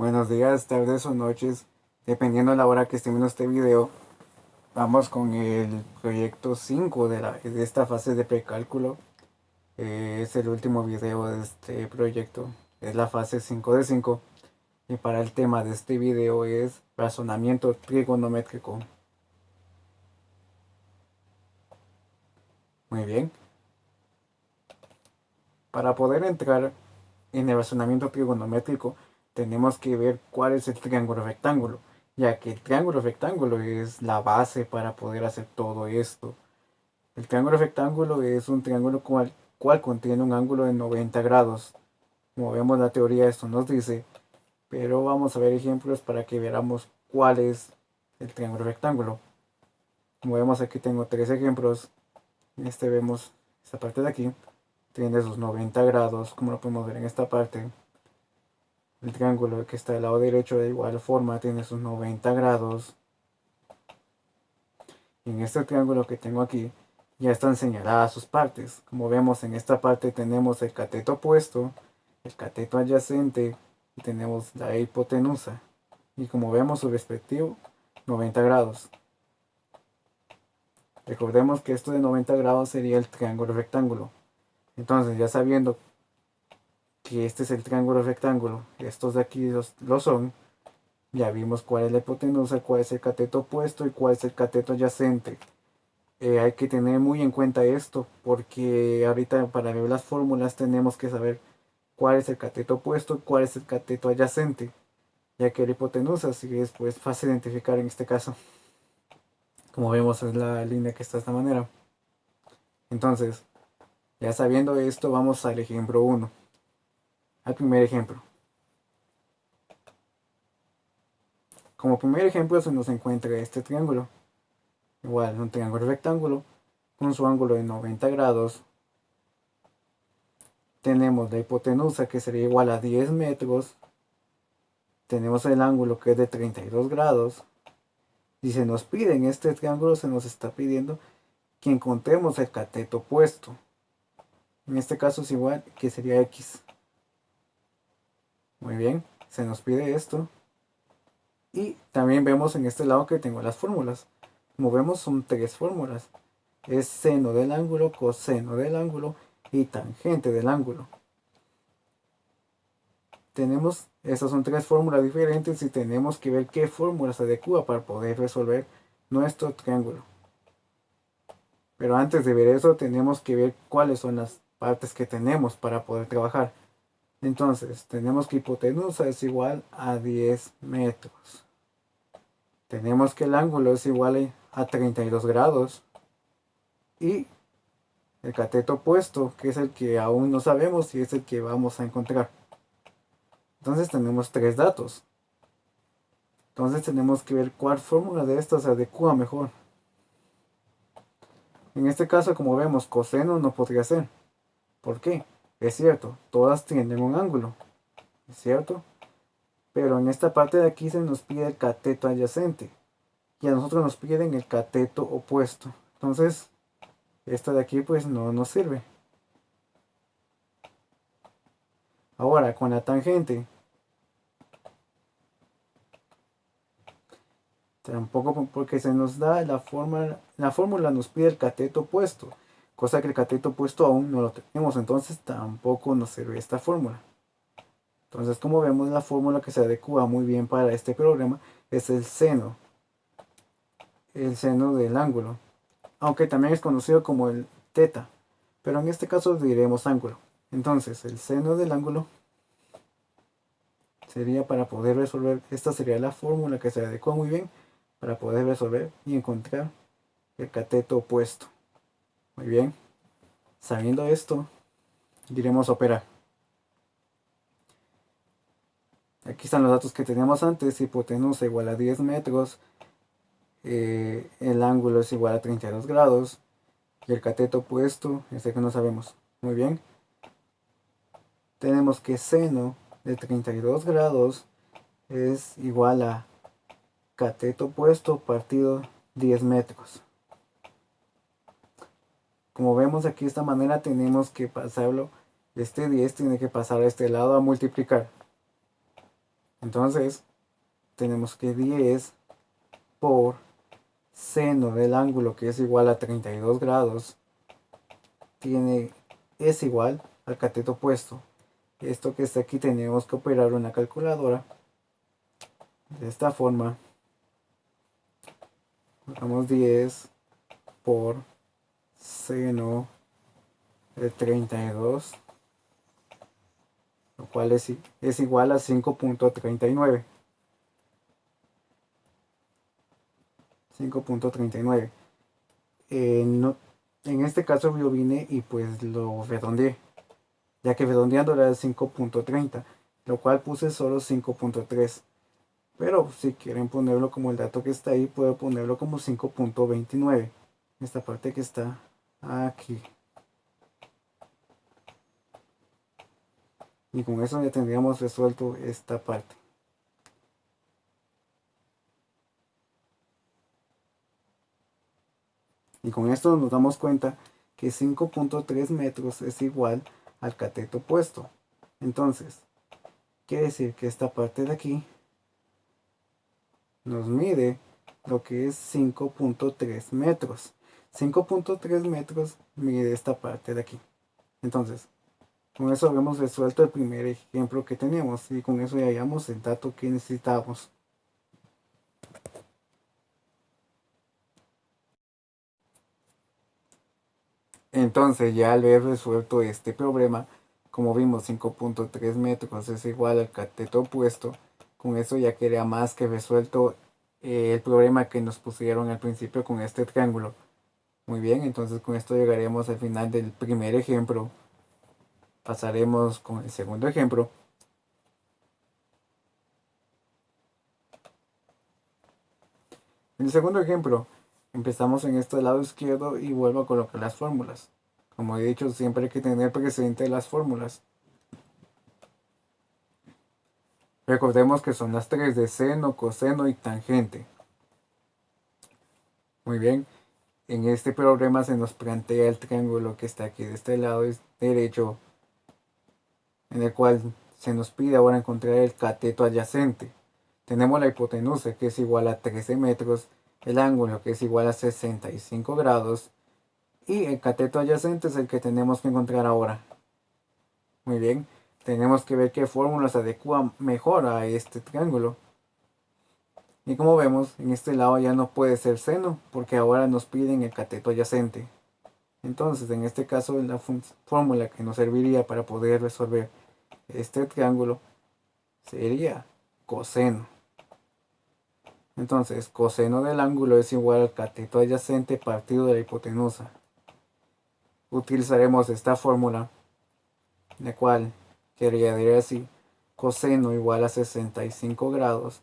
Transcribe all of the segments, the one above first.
Buenos días, tardes o noches, dependiendo de la hora que esté viendo este video. Vamos con el proyecto 5 de esta fase de precálculo. Es el último video de este proyecto. Es la fase 5 de 5. Y para el tema de este video es razonamiento trigonométrico. Muy bien. Para poder entrar en el razonamiento trigonométrico, tenemos que ver cuál es el triángulo rectángulo, ya que el triángulo rectángulo es la base para poder hacer todo esto. El triángulo rectángulo es un triángulo cual contiene un ángulo de 90 grados. Como vemos, la teoría esto nos dice, pero vamos a ver ejemplos para que veamos cuál es el triángulo rectángulo. Como vemos, aquí tengo tres ejemplos. En este vemos esta parte de aquí, tiene sus 90 grados, como lo podemos ver en esta parte. El triángulo que está del lado derecho de igual forma tiene sus 90 grados. Y en este triángulo que tengo aquí ya están señaladas sus partes. Como vemos, en esta parte tenemos el cateto opuesto, el cateto adyacente y tenemos la hipotenusa. Y como vemos, su respectivo 90 grados. Recordemos que esto de 90 grados sería el triángulo rectángulo. Entonces, ya sabiendo que este es el triángulo rectángulo, estos de aquí lo son, ya vimos cuál es la hipotenusa, cuál es el cateto opuesto y cuál es el cateto adyacente. Hay que tener muy en cuenta esto, porque ahorita para ver las fórmulas tenemos que saber cuál es el cateto opuesto y cuál es el cateto adyacente, ya que la hipotenusa sí es pues fácil de identificar en este caso. Como vemos, es la línea que está de esta manera. Entonces, ya sabiendo esto, vamos al ejemplo uno, al primer ejemplo. Como primer ejemplo se nos encuentra este triángulo. Igual, un triángulo rectángulo con su ángulo de 90 grados. Tenemos la hipotenusa, que sería igual a 10 metros. Tenemos el ángulo, que es de 32 grados. Y se nos pide en este triángulo, se nos está pidiendo que encontremos el cateto opuesto. En este caso es igual, que sería X. Muy bien, se nos pide esto. Y también vemos en este lado que tengo las fórmulas. Como vemos, son tres fórmulas. Es seno del ángulo, coseno del ángulo y tangente del ángulo. Tenemos, esas son tres fórmulas diferentes y tenemos que ver qué fórmula se adecua para poder resolver nuestro triángulo. Pero antes de ver eso, tenemos que ver cuáles son las partes que tenemos para poder trabajar. Entonces, tenemos que hipotenusa es igual a 10 metros. Tenemos que el ángulo es igual a 32 grados. Y el cateto opuesto, que es el que aún no sabemos si es el que vamos a encontrar. Entonces tenemos tres datos. Entonces tenemos que ver cuál fórmula de estas se adecua mejor. En este caso, como vemos, coseno no podría ser. ¿Por qué? Es cierto, todas tienen un ángulo. ¿Es cierto? Pero en esta parte de aquí se nos pide el cateto adyacente. Y a nosotros nos piden el cateto opuesto. Entonces, esta de aquí pues no nos sirve. Ahora, con la tangente. Tampoco porque se nos da la fórmula nos pide el cateto opuesto, cosa que el cateto opuesto aún no lo tenemos, entonces tampoco nos sirve esta fórmula. Entonces, como vemos, la fórmula que se adecua muy bien para este problema es el seno del ángulo, aunque también es conocido como el teta, pero en este caso diremos ángulo. Entonces, el seno del ángulo sería para poder resolver, esta sería la fórmula que se adecua muy bien para poder resolver y encontrar el cateto opuesto. Muy bien, sabiendo esto, diremos operar. Aquí están los datos que teníamos antes: hipotenusa igual a 10 metros, el ángulo es igual a 32 grados y el cateto opuesto, este que no sabemos. Muy bien, tenemos que seno de 32 grados es igual a cateto opuesto partido 10 metros. Como vemos aquí de esta manera tenemos que pasarlo, este 10 tiene que pasar a este lado a multiplicar. Entonces tenemos que 10 por seno del ángulo, que es igual a 32 grados, es igual al cateto opuesto. Esto que está aquí tenemos que operar una calculadora de esta forma. Colocamos 10 por seno de 32, lo cual es igual a 5.39. 5.39. No, en este caso yo vine y pues lo redondeé, ya que redondeando era 5.30, lo cual puse solo 5.3. Pero si quieren ponerlo como el dato que está ahí, puedo ponerlo como 5.29. Esta parte que está aquí. Y con eso ya tendríamos resuelto esta parte. Y con esto nos damos cuenta que 5.3 metros es igual al cateto opuesto. Entonces, quiere decir que esta parte de aquí nos mide lo que es 5.3 metros. 5.3 metros mide esta parte de aquí. Entonces, con eso hemos resuelto el primer ejemplo que teníamos y con eso ya hallamos el dato que necesitábamos. Entonces, ya al haber resuelto este problema, como vimos 5.3 metros es igual al cateto opuesto, con eso ya queda más que resuelto el problema que nos pusieron al principio con este triángulo. Muy bien, entonces con esto llegaremos al final del primer ejemplo. Pasaremos con el segundo ejemplo. En el segundo ejemplo, empezamos en este lado izquierdo y vuelvo a colocar las fórmulas. Como he dicho, siempre hay que tener presente las fórmulas. Recordemos que son las tres de seno, coseno y tangente. Muy bien, en este problema se nos plantea el triángulo que está aquí de este lado derecho, en el cual se nos pide ahora encontrar el cateto adyacente. Tenemos la hipotenusa que es igual a 13 metros, el ángulo que es igual a 65 grados y el cateto adyacente es el que tenemos que encontrar ahora. Muy bien, tenemos que ver qué fórmula se adecua mejor a este triángulo. Y como vemos, en este lado ya no puede ser seno porque ahora nos piden el cateto adyacente. Entonces, en este caso, la fórmula que nos serviría para poder resolver este triángulo sería coseno. Entonces, coseno del ángulo es igual al cateto adyacente partido de la hipotenusa. Utilizaremos esta fórmula, la cual quedaría así: coseno igual a 65 grados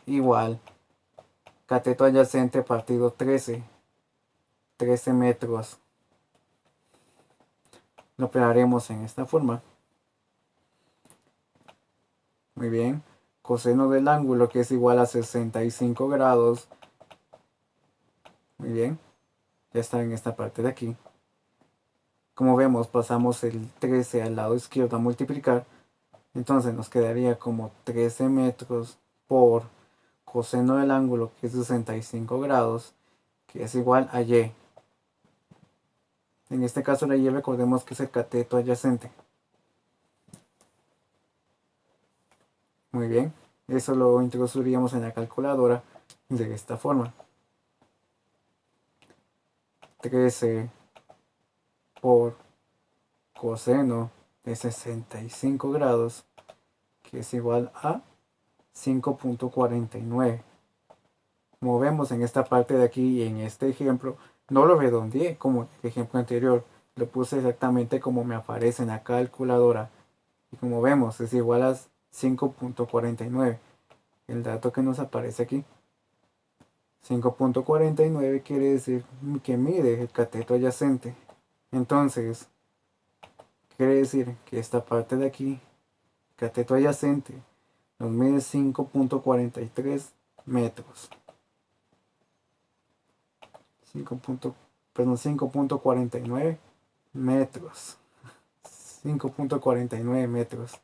igual cateto adyacente partido 13 metros. Lo operaremos en esta forma. Muy bien, coseno del ángulo que es igual a 65 grados. Muy bien, ya está en esta parte de aquí. Como vemos, pasamos el 13 al lado izquierdo a multiplicar. Entonces nos quedaría como 13 metros por coseno del ángulo que es 65 grados, que es igual a y. En este caso la y recordemos que es el cateto adyacente. Muy bien, eso lo introduciríamos en la calculadora de esta forma. 13 por coseno de 65 grados, que es igual a 5.49. Como vemos en esta parte de aquí y en este ejemplo, no lo redondeé como el ejemplo anterior, lo puse exactamente como me aparece en la calculadora. Y como vemos, es igual a 5.49, el dato que nos aparece aquí. 5.49 quiere decir que mide el cateto adyacente. Entonces, quiere decir que esta parte de aquí, cateto adyacente, nos mide 5.43 metros. 5.49 metros. 5.49 metros.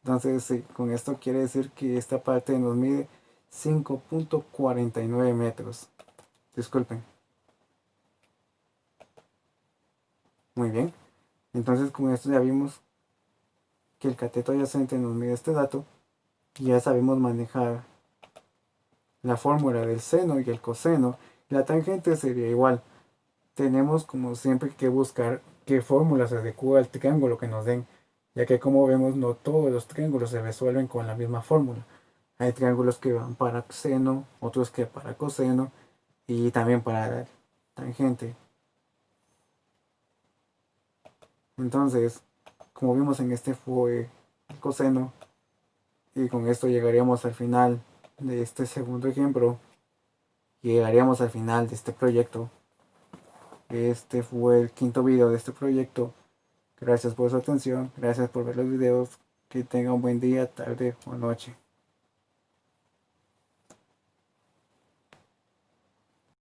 Entonces, sí, con esto quiere decir que esta parte nos mide 5.49 metros. Disculpen. Muy bien. Entonces, con esto ya vimos que el cateto adyacente nos mide este dato. Y ya sabemos manejar la fórmula del seno y el coseno. La tangente sería igual. Tenemos como siempre que buscar qué fórmula se adecua al triángulo que nos den, ya que como vemos no todos los triángulos se resuelven con la misma fórmula. Hay triángulos que van para seno, otros que para coseno y también para tangente. Entonces, como vimos en este fue el coseno y con esto llegaríamos al final de este segundo ejemplo. Llegaríamos al final de este proyecto. Este fue el quinto video de este proyecto. Gracias por su atención, gracias por ver los videos. Que tenga un buen día, tarde o noche.